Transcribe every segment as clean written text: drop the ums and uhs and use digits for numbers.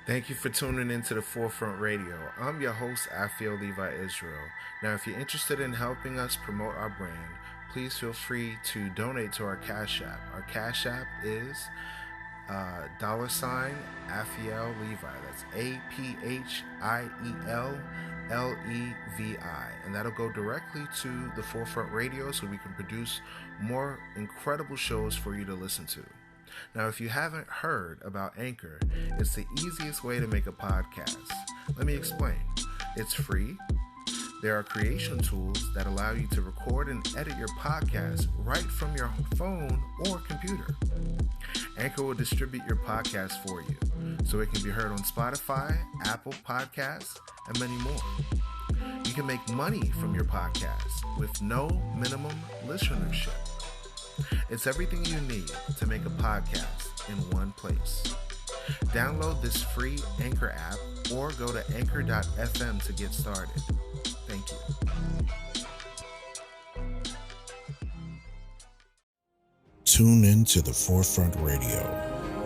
Thank you for tuning into the Forefront Radio. I'm your host, Afiel Levi Israel. Now, if you're interested in helping us promote our brand, please feel free to donate to our Cash App. Our Cash App is $ Afiel Levi. That's APHIELLEVI. And that'll go directly to the Forefront Radio so we can produce more incredible shows for you to listen to. Now, if you haven't heard about Anchor, it's the easiest way to make a podcast. Let me explain. It's free. There are creation tools that allow you to record and edit your podcast right from your phone or computer. Anchor will distribute your podcast for you, so it can be heard on Spotify, Apple Podcasts, and many more. You can make money from your podcast with no minimum listenership. It's everything you need to make a podcast in one place. Download this free Anchor app or go to anchor.fm to get started. Thank you. Tune in to the Forefront Radio,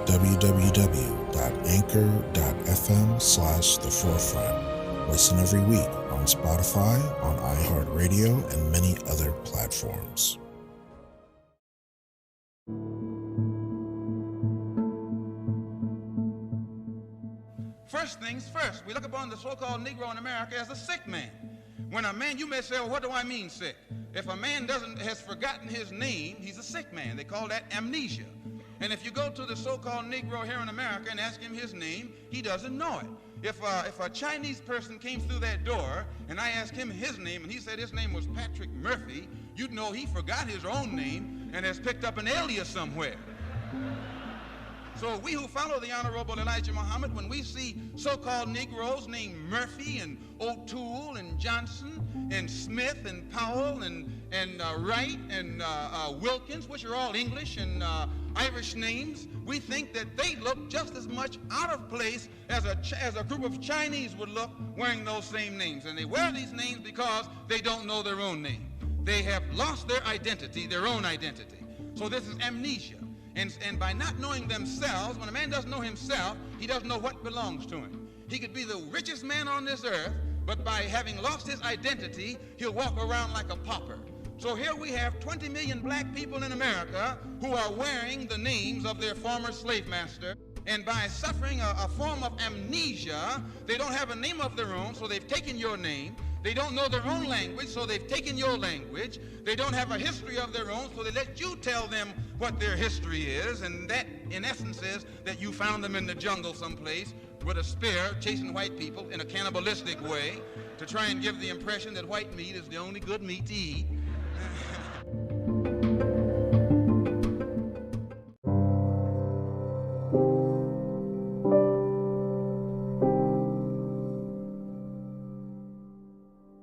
www.anchor.fm/theforefront. Listen every week on Spotify, on iHeartRadio, and many other platforms. First things first, we look upon the so-called Negro in America as a sick man. When a man, you may say, well, what do I mean sick? If a man has forgotten his name, he's a sick man. They call that amnesia. And if you go to the so-called Negro here in America and ask him his name, he doesn't know it. If a Chinese person came through that door and I asked him his name and he said his name was Patrick Murphy, you'd know he forgot his own name and has picked up an alias somewhere. So we who follow the Honorable Elijah Muhammad, when we see so-called Negroes named Murphy and O'Toole and Johnson and Smith and Powell and Wright and Wilkins, which are all English and Irish names, we think that they look just as much out of place as a group of Chinese would look wearing those same names. And they wear these names because they don't know their own name. They have lost their identity, their own identity. So this is amnesia. And by not knowing themselves, when a man doesn't know himself, he doesn't know what belongs to him. He could be the richest man on this earth, but by having lost his identity, he'll walk around like a pauper. So here we have 20 million black people in America who are wearing the names of their former slave master. And by suffering a form of amnesia, they don't have a name of their own, so they've taken your name. They don't know their own language, so they've taken your language. They don't have a history of their own, so they let you tell them what their history is. And that, in essence, is that you found them in the jungle someplace with a spear chasing white people in a cannibalistic way to try and give the impression that white meat is the only good meat to eat.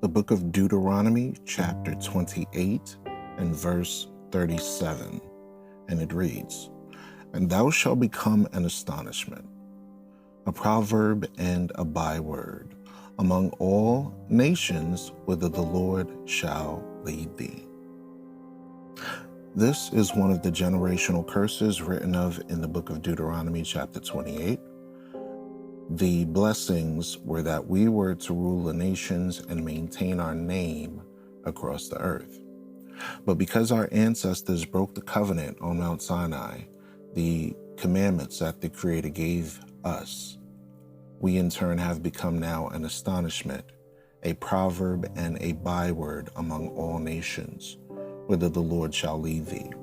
The book of Deuteronomy, chapter 28 and verse 37. And it reads, "And thou shalt become an astonishment, a proverb and a byword among all nations whither the Lord shall lead thee." This is one of the generational curses written of in the book of Deuteronomy, chapter 28. The blessings were that we were to rule the nations and maintain our name across the earth. But because our ancestors broke the covenant on Mount Sinai, the commandments that the Creator gave us, we in turn have become now an astonishment, a proverb and a byword among all nations, whither the Lord shall lead thee.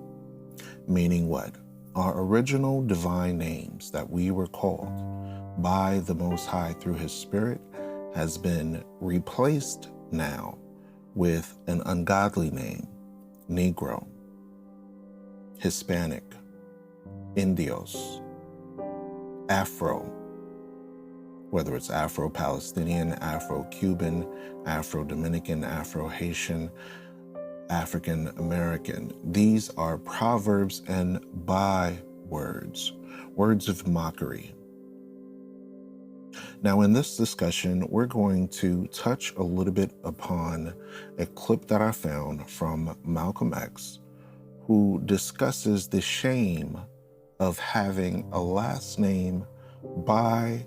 Meaning what? Our original divine names that we were called by the Most High through His Spirit has been replaced now with an ungodly name: Negro, Hispanic, Indios, Afro, whether it's Afro-Palestinian, Afro-Cuban, Afro-Dominican, Afro-Haitian, African-American. These are proverbs and bywords, words of mockery. Now, in this discussion, we're going to touch a little bit upon a clip that I found from Malcolm X, who discusses the shame of having a last name by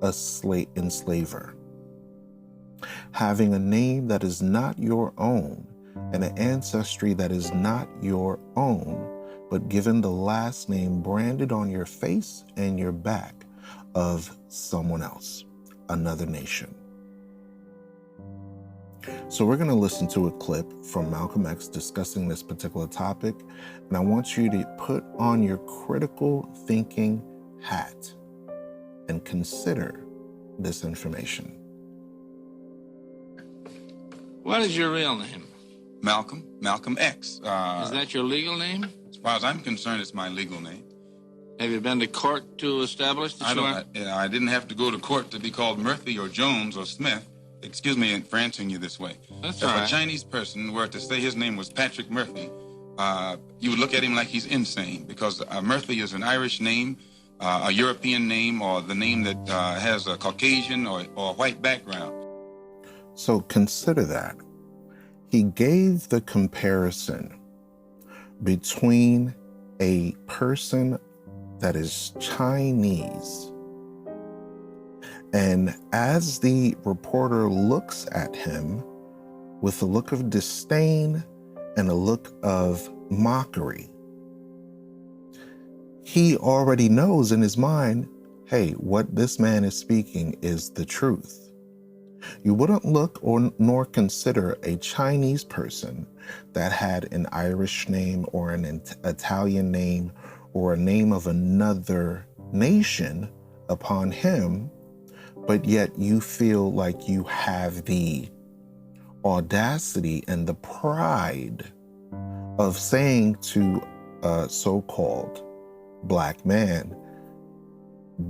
enslaver. Having a name that is not your own and an ancestry that is not your own, but given the last name branded on your face and your back of someone else, another nation. So we're going to listen to a clip from Malcolm X discussing this particular topic, and I want you to put on your critical thinking hat and consider this information. What is your real name? Malcolm X. Is that your legal name? As far as I'm concerned, it's my legal name. Have you been to court to establish that I didn't have to go to court to be called Murphy or Jones or Smith. Excuse me for answering you this way. That's if all right. a Chinese person were to say his name was Patrick Murphy, you would look at him like he's insane, because Murphy is an Irish name, a European name, or the name that has a Caucasian or white background. So consider that. He gave the comparison between a person that is Chinese, and as the reporter looks at him with a look of disdain and a look of mockery, he already knows in his mind, hey, what this man is speaking is the truth. You wouldn't look nor consider a Chinese person that had an Irish name or an Italian name or a name of another nation upon him, but yet you feel like you have the audacity and the pride of saying to a so-called black man,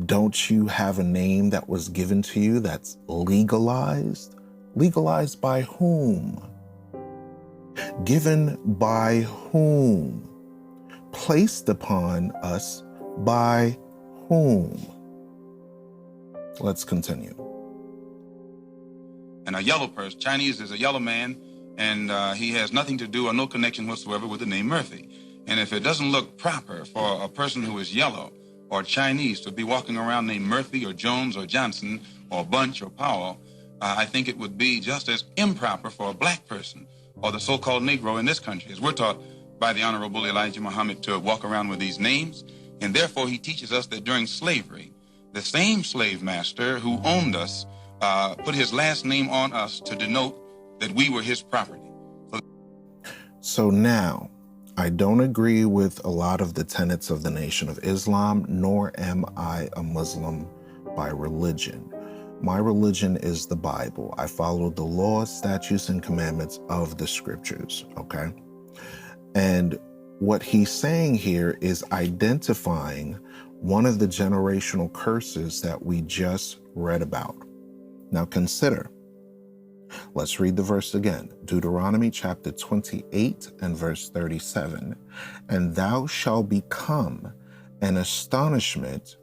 don't you have a name that was given to you that's legalized? Legalized by whom? Given by whom? Placed upon us by whom? Let's continue. And a yellow person, Chinese is a yellow man, and he has nothing to do or no connection whatsoever with the name Murphy. And if it doesn't look proper for a person who is yellow or Chinese to be walking around named Murphy or Jones or Johnson or Bunch or Powell, I think it would be just as improper for a black person or the so-called Negro in this country, as we're taught by the Honorable Elijah Muhammad to walk around with these names. And therefore he teaches us that during slavery, the same slave master who owned us put his last name on us to denote that we were his property. So now, I don't agree with a lot of the tenets of the Nation of Islam, nor am I a Muslim by religion. My religion is the Bible. I follow the laws, statutes, and commandments of the scriptures, okay? And what he's saying here is identifying one of the generational curses that we just read about. Now consider. Let's read the verse again. Deuteronomy chapter 28 and verse 37. And thou shalt become an astonishment,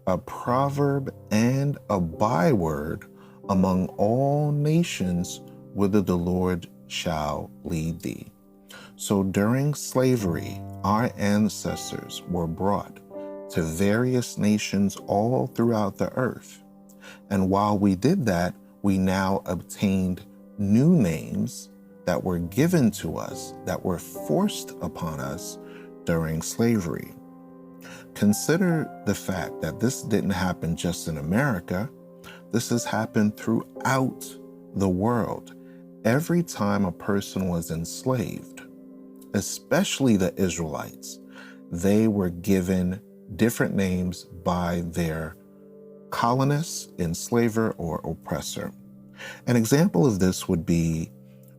a proverb, and a byword among all nations whither the Lord shall lead thee. So during slavery, our ancestors were brought to various nations all throughout the earth. And while we did that, we now obtained new names that were given to us, that were forced upon us during slavery. Consider the fact that this didn't happen just in America. This has happened throughout the world. Every time a person was enslaved, especially the Israelites, they were given different names by their colonist, enslaver, or oppressor. An example of this would be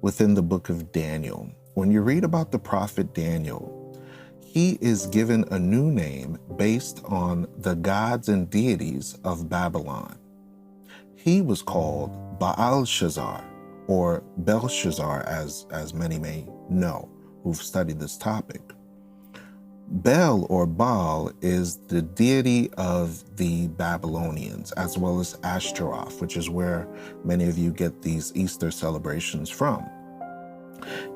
within the book of Daniel. When you read about the prophet Daniel, he is given a new name based on the gods and deities of Babylon. He was called Baalshazar, or Belshazzar, as many may know who've studied this topic. Bel or Baal is the deity of the Babylonians, as well as Ashtaroth, which is where many of you get these Easter celebrations from.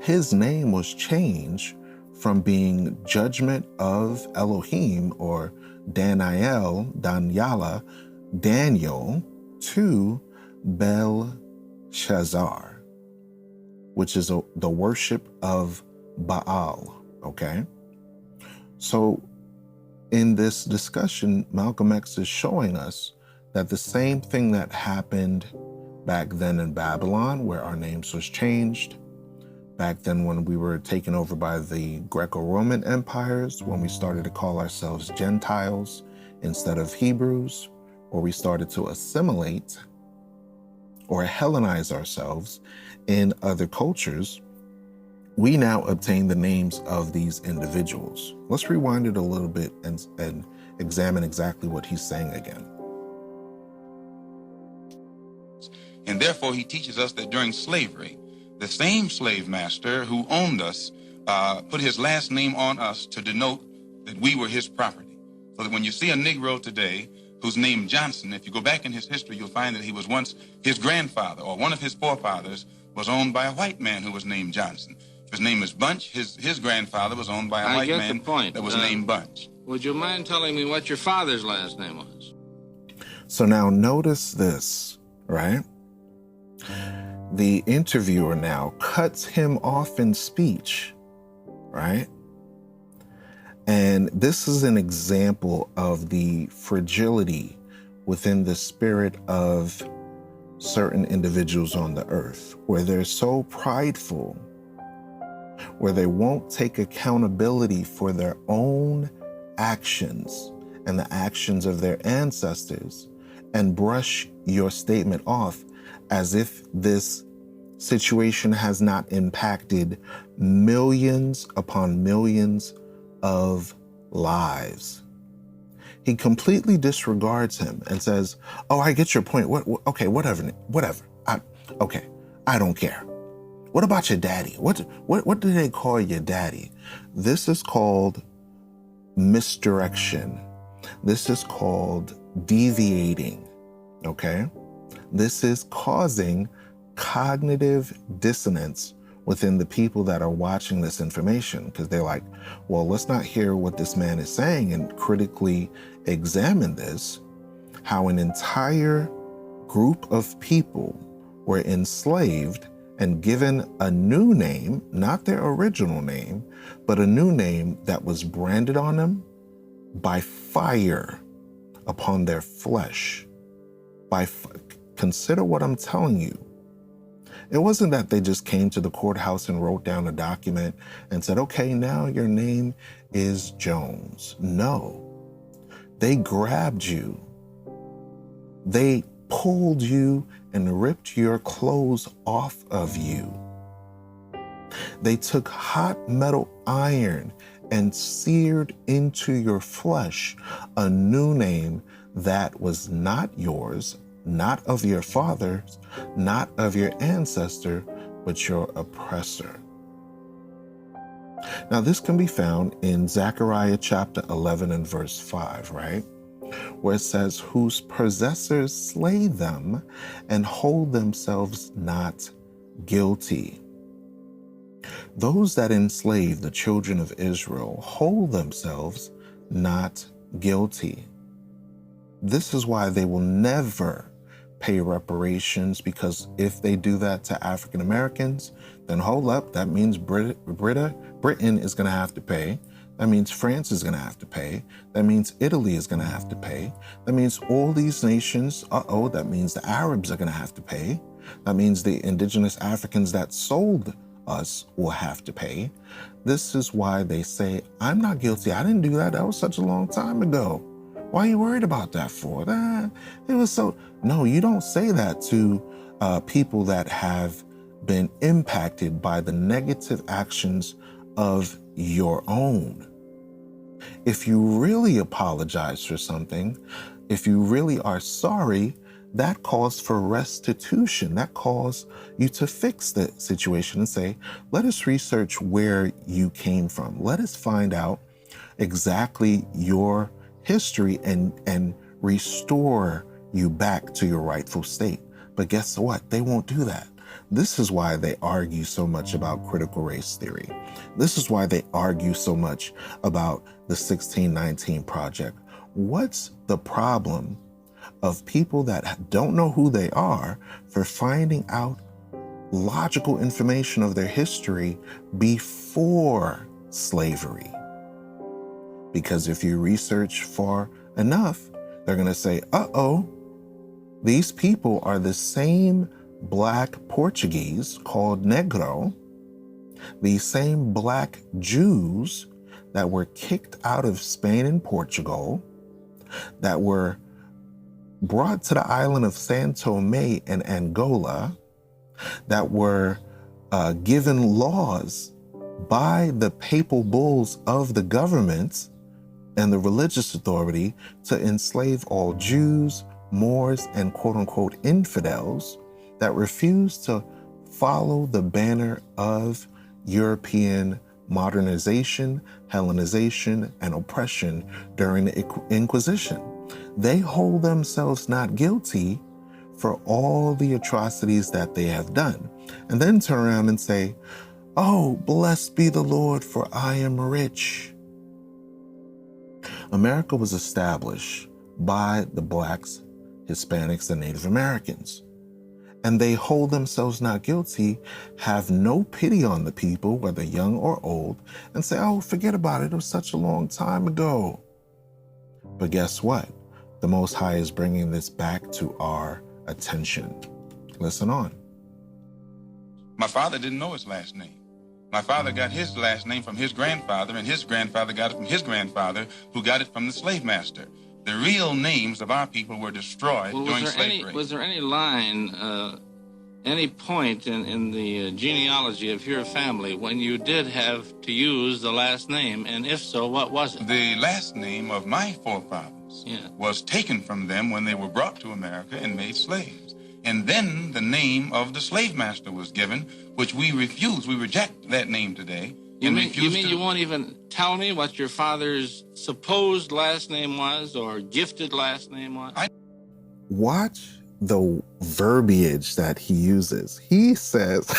His name was changed from being Judgment of Elohim, or Daniel, Daniel to Belshazzar, which is the worship of Baal, okay? So in this discussion, Malcolm X is showing us that the same thing that happened back then in Babylon, where our names was changed, back then when we were taken over by the Greco-Roman empires, when we started to call ourselves Gentiles instead of Hebrews, or we started to assimilate or Hellenize ourselves in other cultures, we now obtain the names of these individuals. Let's rewind it a little bit and examine exactly what he's saying again. And therefore, he teaches us that during slavery, the same slave master who owned us put his last name on us to denote that we were his property. So that when you see a Negro today who's named Johnson, if you go back in his history, you'll find that he was once his grandfather or one of his forefathers was owned by a white man who was named Johnson. If his name is Bunch, his grandfather was owned by a white man that was named Bunch. Would you mind telling me what your father's last name was? So now notice this, right? The interviewer now cuts him off in speech, right? And this is an example of the fragility within the spirit of certain individuals on the earth, where they're so prideful, where they won't take accountability for their own actions and the actions of their ancestors and brush your statement off as if this situation has not impacted millions upon millions of lives. He completely disregards him and says, "Oh, I get your point. Okay, whatever. Okay, I don't care. What about your daddy? What do they call your daddy?" This is called misdirection. This is called deviating. Okay? This is causing cognitive dissonance within the people that are watching this information, because they're like, well, let's not hear what this man is saying and critically examine this, how an entire group of people were enslaved and given a new name, not their original name, but a new name that was branded on them by fire upon their flesh. Consider what I'm telling you. It wasn't that they just came to the courthouse and wrote down a document and said, okay, now your name is Jones. No, they grabbed you. They pulled you and ripped your clothes off of you. They took hot metal iron and seared into your flesh a new name that was not yours, not of your fathers, not of your ancestor, but your oppressor. Now, this can be found in Zechariah chapter 11 and verse 5, right? Where it says, whose possessors slay them and hold themselves not guilty. Those that enslave the children of Israel hold themselves not guilty. This is why they will never pay reparations, because if they do that to African Americans, then hold up, that means Britain is going to have to pay. That means France is going to have to pay. That means Italy is going to have to pay. That means all these nations, that means the Arabs are going to have to pay. That means the indigenous Africans that sold us will have to pay. This is why they say, I'm not guilty. I didn't do that. That was such a long time ago. Why are you worried about that for? It was so... No, you don't say that to people that have been impacted by the negative actions of your own. If you really apologize for something, if you really are sorry, that calls for restitution. That calls you to fix the situation and say, let us research where you came from. Let us find out exactly your history and restore you back to your rightful state. But guess what? They won't do that. This is why they argue so much about critical race theory. This is why they argue so much about the 1619 Project. What's the problem of people that don't know who they are for finding out logical information of their history before slavery. Because if you research far enough, they're going to say, uh-oh, these people are the same black Portuguese called Negro, these same black Jews that were kicked out of Spain and Portugal, that were brought to the island of San Tome and Angola, that were given laws by the papal bulls of the government and the religious authority to enslave all Jews, Moors, and quote-unquote infidels that refused to follow the banner of European modernization, Hellenization, and oppression during the Inquisition. They hold themselves not guilty for all the atrocities that they have done, and then turn around and say, oh, blessed be the Lord, for I am rich. America was established by the Blacks, Hispanics, and Native Americans. And they hold themselves not guilty, have no pity on the people, whether young or old, and say, oh, forget about it. It was such a long time ago. But guess what? The Most High is bringing this back to our attention. Listen on. My father didn't know his last name. My father got his last name from his grandfather, and his grandfather got it from his grandfather, who got it from the slave master. The real names of our people were destroyed during slavery. Was there any line, any point in the genealogy of your family when you did have to use the last name? And if so, what was it? The last name of my forefathers was taken from them when they were brought to America and made slaves. And then the name of the slave master was given, which we refuse. We reject that name today. You mean you won't even tell me what your father's supposed last name was or gifted last name was? Watch the verbiage that he uses. He says,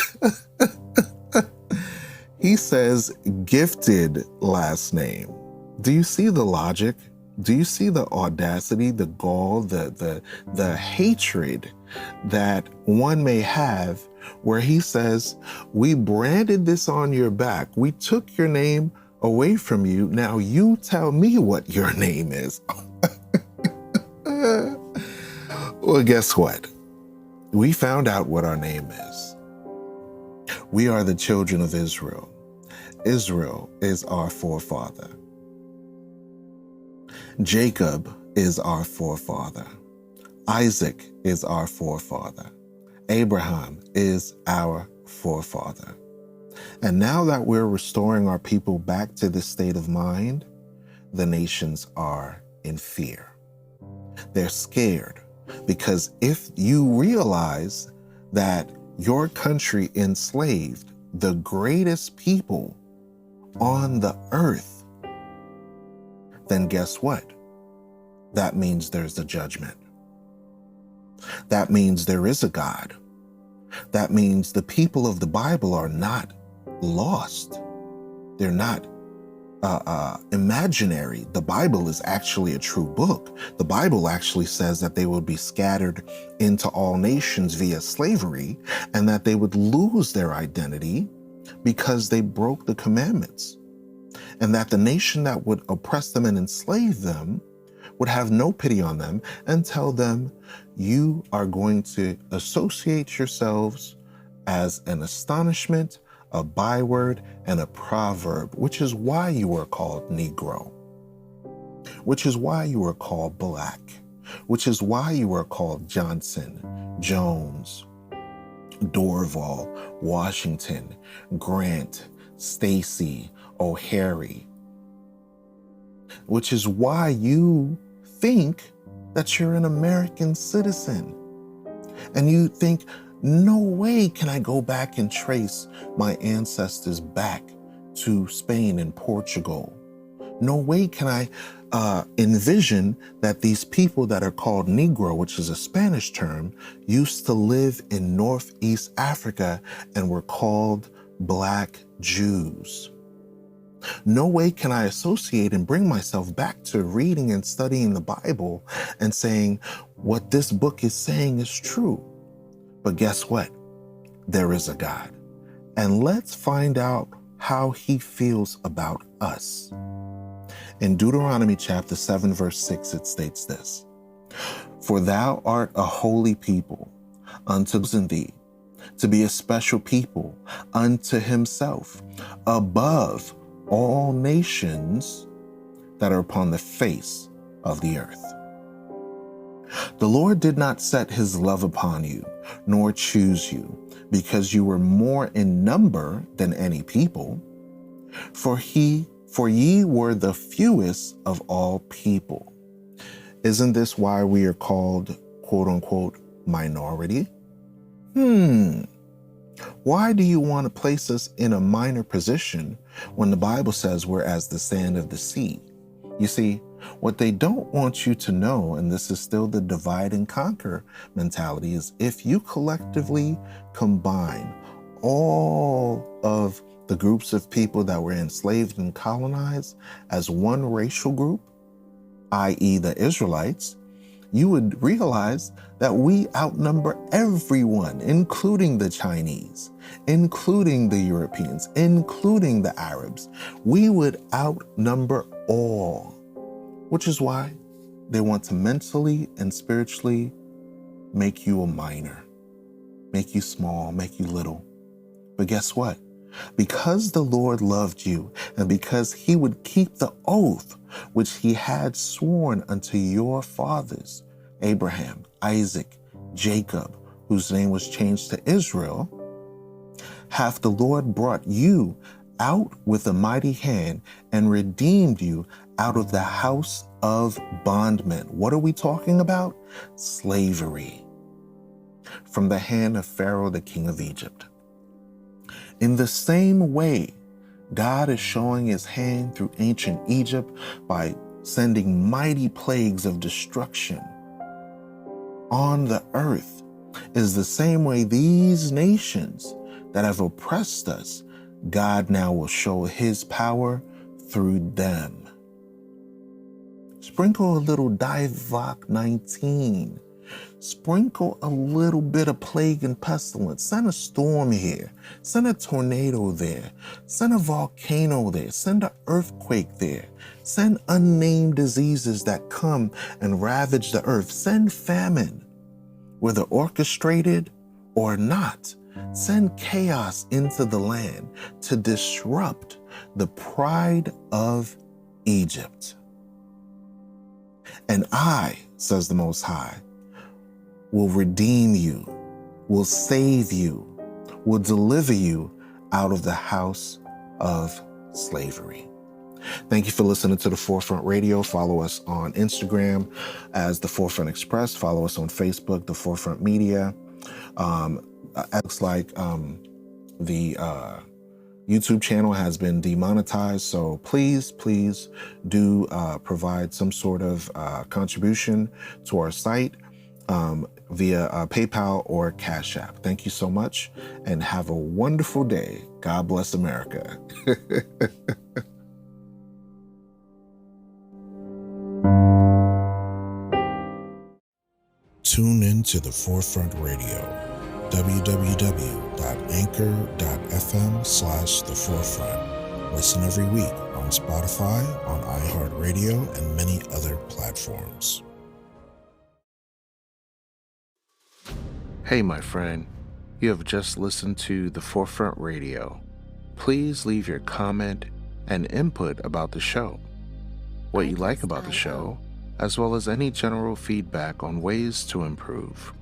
gifted last name. Do you see the logic? Do you see the audacity, the gall, the hatred that one may have, where he says, we branded this on your back. We took your name away from you. Now you tell me what your name is. Well, guess what? We found out what our name is. We are the children of Israel. Israel is our forefather. Jacob is our forefather. Isaac is our forefather. Abraham is our forefather. And now that we're restoring our people back to this state of mind, the nations are in fear. They're scared because if you realize that your country enslaved the greatest people on the earth, then guess what? That means there's a judgment. That means there is a God. That means the people of the Bible are not lost. They're not imaginary. The Bible is actually a true book. The Bible actually says that they will be scattered into all nations via slavery, and that they would lose their identity because they broke the commandments. And that the nation that would oppress them and enslave them would have no pity on them and tell them, you are going to associate yourselves as an astonishment, a byword, and a proverb, which is why you are called Negro, which is why you are called Black, which is why you are called Johnson, Jones, Dorval, Washington, Grant, Stacy, O'Hare, which is why you think that you're an American citizen. And you think, no way can I go back and trace my ancestors back to Spain and Portugal. No way can I envision that these people that are called Negro, which is a Spanish term, used to live in Northeast Africa and were called Black Jews. No way can I associate and bring myself back to reading and studying the Bible and saying what this book is saying is true. But guess what? There is a God. And let's find out how he feels about us. In Deuteronomy chapter 7, verse 6, it states this: "For thou art a holy people unto thee, to be a special people unto himself, above all nations that are upon the face of the earth." The Lord did not set his love upon you, nor choose you, because you were more in number than any people, for ye were the fewest of all people. Isn't this why we are called, quote unquote, minority? Why do you want to place us in a minor position when the Bible says we're as the sand of the sea? You see, what they don't want you to know, and this is still the divide and conquer mentality, is if you collectively combine all of the groups of people that were enslaved and colonized as one racial group, i.e. the Israelites, you would realize that we outnumber everyone, including the Chinese, including the Europeans, including the Arabs. We would outnumber all, which is why they want to mentally and spiritually make you a minor, make you small, make you little. But guess what? Because the Lord loved you, and because he would keep the oath which he had sworn unto your fathers, Abraham, Isaac, Jacob, whose name was changed to Israel, hath the Lord brought you out with a mighty hand and redeemed you out of the house of bondmen. What are we talking about? Slavery. From the hand of Pharaoh, the king of Egypt. In the same way, God is showing his hand through ancient Egypt by sending mighty plagues of destruction on the earth. Is the same way these nations that have oppressed us, God now will show his power through them. Sprinkle a little Divok 19. Sprinkle a little bit of plague and pestilence. Send a storm here. Send a tornado there. Send a volcano there. Send an earthquake there. Send unnamed diseases that come and ravage the earth. Send famine, whether orchestrated or not. Send chaos into the land to disrupt the pride of Egypt. And I, says the Most High, will redeem you, will save you, will deliver you out of the house of slavery. Thank you for listening to The Forefront Radio. Follow us on Instagram as The Forefront Express. Follow us on Facebook, The Forefront Media. Looks like the YouTube channel has been demonetized, so please do provide some sort of contribution to our site via PayPal or Cash App. Thank you so much, and have a wonderful day. God bless America. Tune in to The Forefront Radio, www.anchor.fm/theforefront. Listen every week on Spotify, on iHeartRadio, and many other platforms. Hey, my friend, you have just listened to The Forefront Radio. Please leave your comment and input about the show, what you like about the show, as well as any general feedback on ways to improve.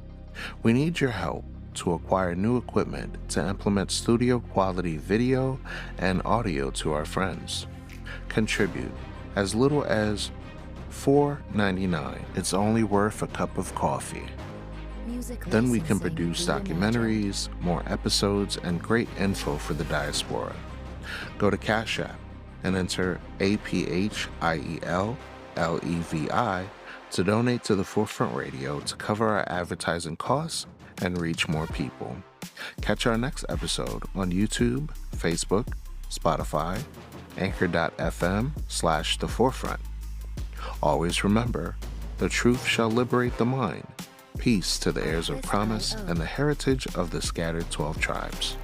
We need your help to acquire new equipment to implement studio quality video and audio to our friends. Contribute as little as $4.99. It's only worth a cup of coffee. Then we can produce documentaries, more episodes, and great info for the diaspora. Go to Cash App and enter APHIELLEVI to donate to The Forefront Radio to cover our advertising costs and reach more people. Catch our next episode on YouTube, Facebook, Spotify, Anchor.fm/The Forefront. Always remember, the truth shall liberate the mind. Peace to the heirs of promise and the heritage of the scattered 12 tribes.